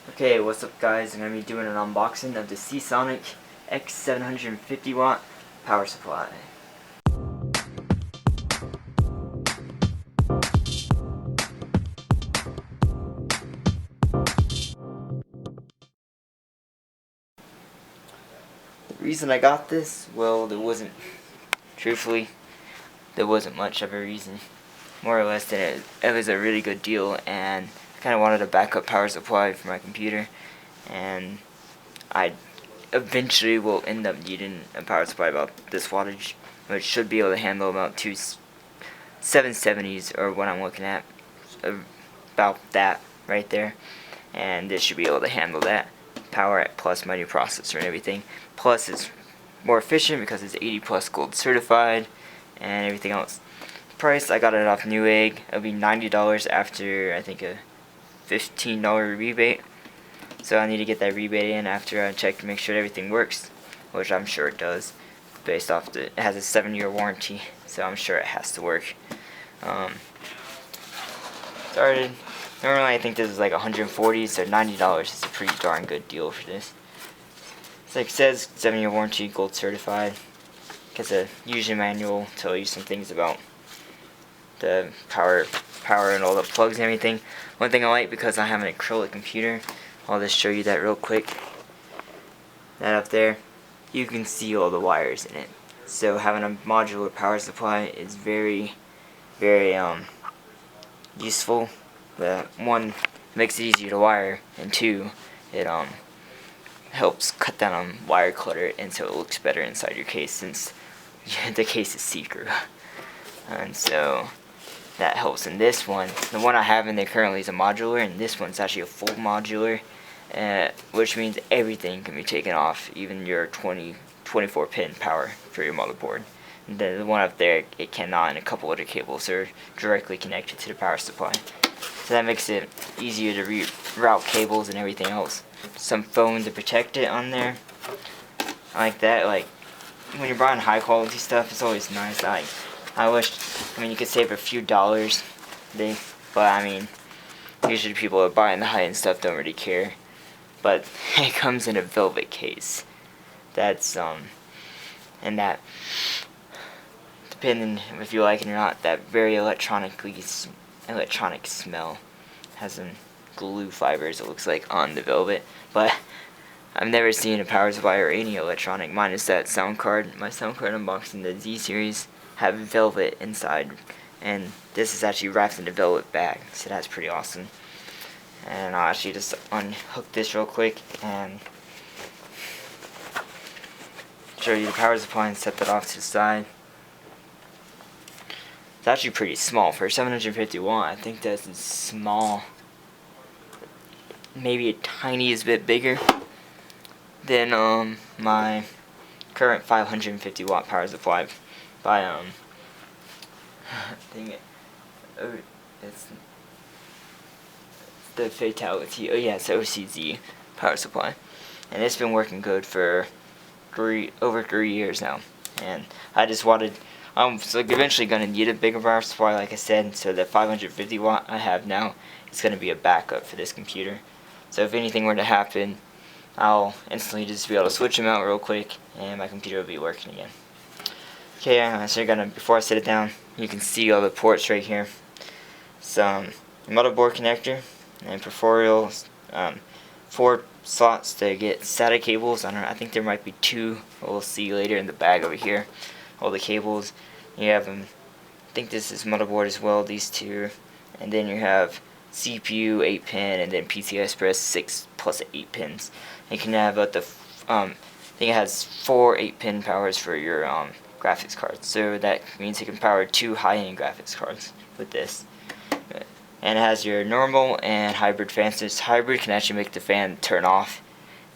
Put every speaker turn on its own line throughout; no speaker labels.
Okay, what's up guys? I'm going to be doing an unboxing of the Seasonic X750 watt power supply. The reason I got this, well, truthfully, there wasn't much of a reason. More or less than it was a really good deal, and I kind of wanted a backup power supply for my computer, and I eventually will end up needing a power supply about this wattage, which should be able to handle about two 770s, or what I'm looking at, about that right there, and this should be able to handle that power plus my new processor and everything. Plus it's more efficient because it's 80 plus gold certified and everything else. Price, I got it off Newegg. It'll be $90 after I think a $15 rebate. So I need to get that rebate in after I check to make sure everything works, which I'm sure it does, based off it has a 7-year warranty, so I'm sure it has to work. Normally I think this is like $140, so $90 is a pretty darn good deal for this. It's like it says 7-year warranty, gold certified. Gets a user manual, tell you some things about the power and all the plugs and everything. One thing I like, because I have an acrylic computer, I'll just show you that real quick. That up there, you can see all the wires in it. So having a modular power supply is very, very useful. One, makes it easier to wire, and two, it helps cut down on wire clutter, and so it looks better inside your case since the case is see-through. And so that helps. In this one, the one I have in there currently is a modular, and this one's actually a full modular, which means everything can be taken off, even your 24 pin power for your motherboard. The one up there, it cannot, and a couple other cables are directly connected to the power supply. So that makes it easier to reroute cables and everything else. Some foam to protect it on there. I like that. Like when you're buying high quality stuff, it's always nice. I wish, you could save a few dollars, but I mean, usually people are buying the high end stuff don't really care. But it comes in a velvet case. That's and that, depending if you like it or not, that very electronic smell has some glue fibers, it looks like, on the velvet. But I've never seen a power supply or any electronic, minus that sound card. My sound card unboxing, the Z series, have velvet inside, and this is actually wrapped in a velvet bag, so that's pretty awesome. And I'll actually just unhook this real quick and show you the power supply and set that off to the side. It's actually pretty small for 750 watt. I think that's small. Maybe a tiniest bit bigger than my current 550 watt power supply by dang it. Oh, it's the Fatality. Oh yeah, it's OCZ power supply, and it's been working good for over 3 years now. And I just wanted, so eventually gonna need a bigger power supply, like I said. So the 550 watt I have now is gonna be a backup for this computer. So if anything were to happen, I'll instantly just be able to switch them out real quick, and my computer will be working again. Okay, so before I set it down, you can see all the ports right here. Some motherboard connector and peripheral, 4 slots to get SATA cables. I think there might be 2. We'll see later in the bag over here. All the cables. You have I think this is motherboard as well, these 2. And then you have CPU 8 pin, and then PCI Express 6 plus 8 pins. You can have I think it has 4 8 pin powers for your graphics cards. So that means you can power 2 high-end graphics cards with this. And it has your normal and hybrid fans. This hybrid can actually make the fan turn off,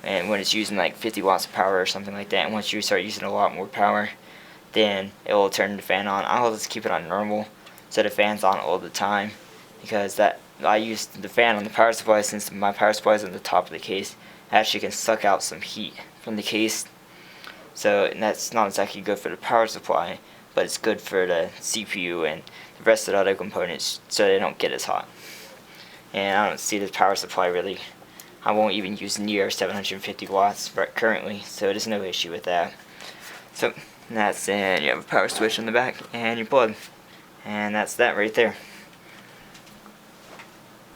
and when it's using like 50 watts of power or something like that. And once you start using a lot more power, then it will turn the fan on. I'll just keep it on normal so the fan's on all the time, because I use the fan on the power supply, since my power supply is on the top of the case. It actually can suck out some heat from the case. So that's not exactly good for the power supply, but it's good for the CPU and the rest of the other components, so they don't get as hot. And I don't see the power supply really, I won't even use near 750 watts currently, so there's no issue with that. So that's it. You have a power switch on the back and your plug, and that's that right there.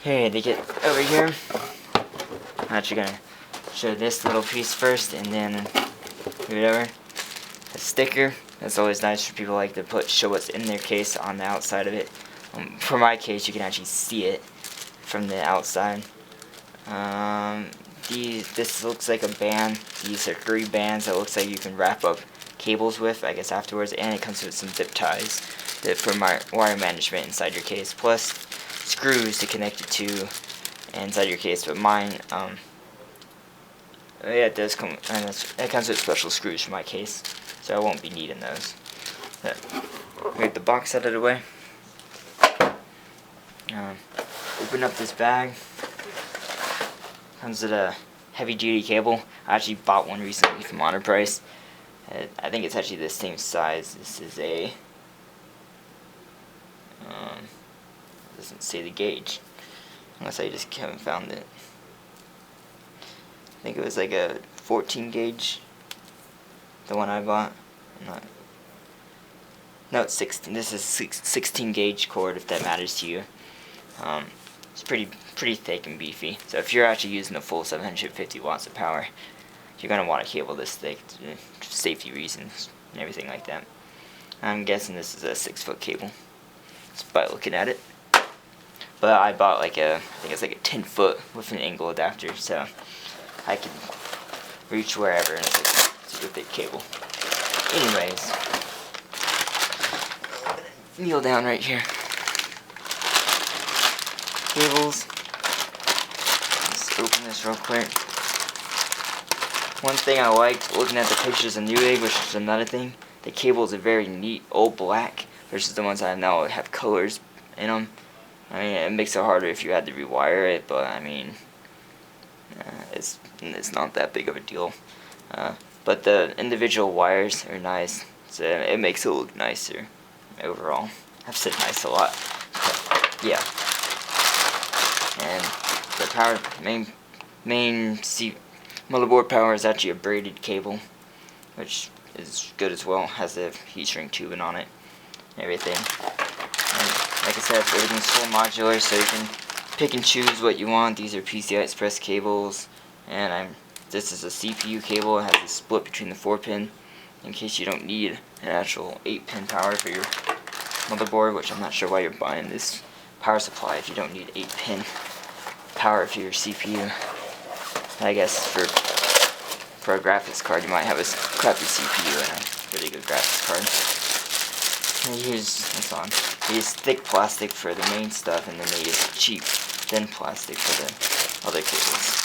Okay, to get over here, I'm actually gonna show this little piece first, and then move it over. A sticker. That's always nice for people like to show what's in their case on the outside of it. For my case, you can actually see it from the outside. This looks like a band. These are 3 bands that looks like you can wrap up cables with, I guess, afterwards, and it comes with some zip ties for wire management inside your case, plus screws to connect it to inside your case. But mine, yeah, it does come, and it comes with special screws for my case, so I won't be needing those. But get the box out of the way. Open up this bag. Comes with a heavy-duty cable. I actually bought one recently from Honor Price. I think it's actually the same size. This is a doesn't say the gauge, unless I just haven't found it. I think it was like a 14 gauge, the one I bought. No, it's 16. This is 16 gauge cord, if that matters to you. It's pretty thick and beefy. So if you're actually using the full 750 watts of power, you're gonna want a cable this thick, for safety reasons and everything like that. I'm guessing this is a 6-foot cable, just by looking at it. But I bought like I think it's like a 10-foot with an angle adapter, so I can reach wherever, and it's like a super thick cable. Anyways, kneel down right here. Cables. Let's open this real quick. One thing I liked looking at the pictures of Newegg, which is another thing, the cables are very neat, old black, versus the ones I have now have colors in them. I mean, it makes it harder if you had to rewire it, but I mean, it's not that big of a deal. But the individual wires are nice, so it makes it look nicer overall. I've said nice a lot, but yeah. And the power main motherboard power is actually a braided cable, which is good as well. Has a heat shrink tubing on it and everything. And like I said, everything's full modular, so you can pick and choose what you want. These are PCI Express cables, and this is a CPU cable. It has a split between the 4-pin in case you don't need an actual 8-pin power for your motherboard, which I'm not sure why you're buying this power supply if you don't need 8-pin power for your CPU. I guess for a graphics card, you might have a crappy CPU and a really good graphics card. They use thick plastic for the main stuff, and then they use cheap, thin plastic for the other cables.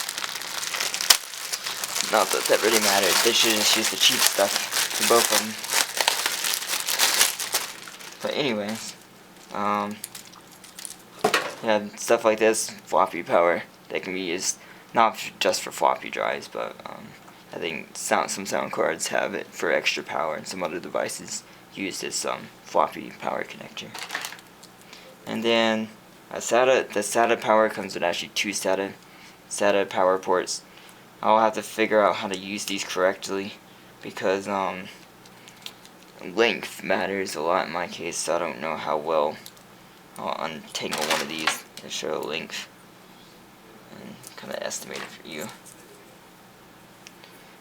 Not that that really matters. They should just use the cheap stuff for both of them. But anyways, yeah, stuff like this, floppy power, that can be used not just for floppy drives, but I think some sound cards have it for extra power, and some other devices use this floppy power connector. And then the SATA power comes with actually 2 SATA power ports. I'll have to figure out how to use these correctly, because length matters a lot in my case, so I don't know how well I'll untangle one of these and show length and kind of estimate it for you.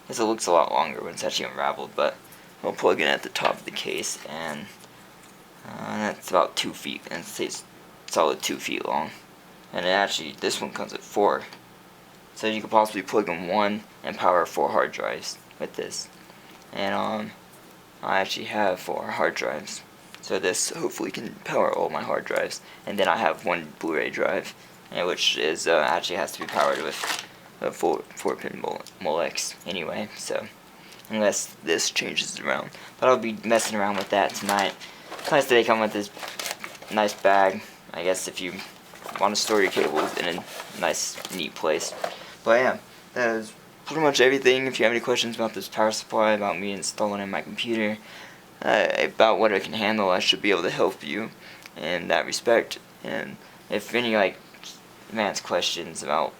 This looks a lot longer when it's actually unraveled, but I'll plug in at the top of the case, and that's about 2 feet, and it stays solid 2 feet long. And this one comes with 4, so you could possibly plug in 1 and power 4 hard drives with this. And I actually have 4 hard drives, so this hopefully can power all my hard drives. And then I have 1 Blu-ray drive, which is actually has to be powered with a 4-pin Molex anyway, so unless this changes around. But I'll be messing around with that tonight. It's nice that they come with this nice bag, I guess, if you want to store your cables in a nice, neat place. But yeah, that is pretty much everything. If you have any questions about this power supply, about me installing it in my computer, about what it can handle, I should be able to help you in that respect. And if any advanced questions about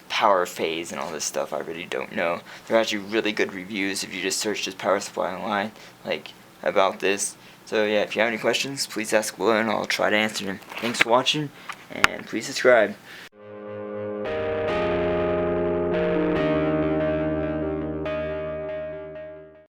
power phase and all this stuff. I really don't know. There are actually really good reviews if you just search this power supply online, like, about this. So yeah, if you have any questions, please ask below and I'll try to answer them. Thanks for watching, and please subscribe.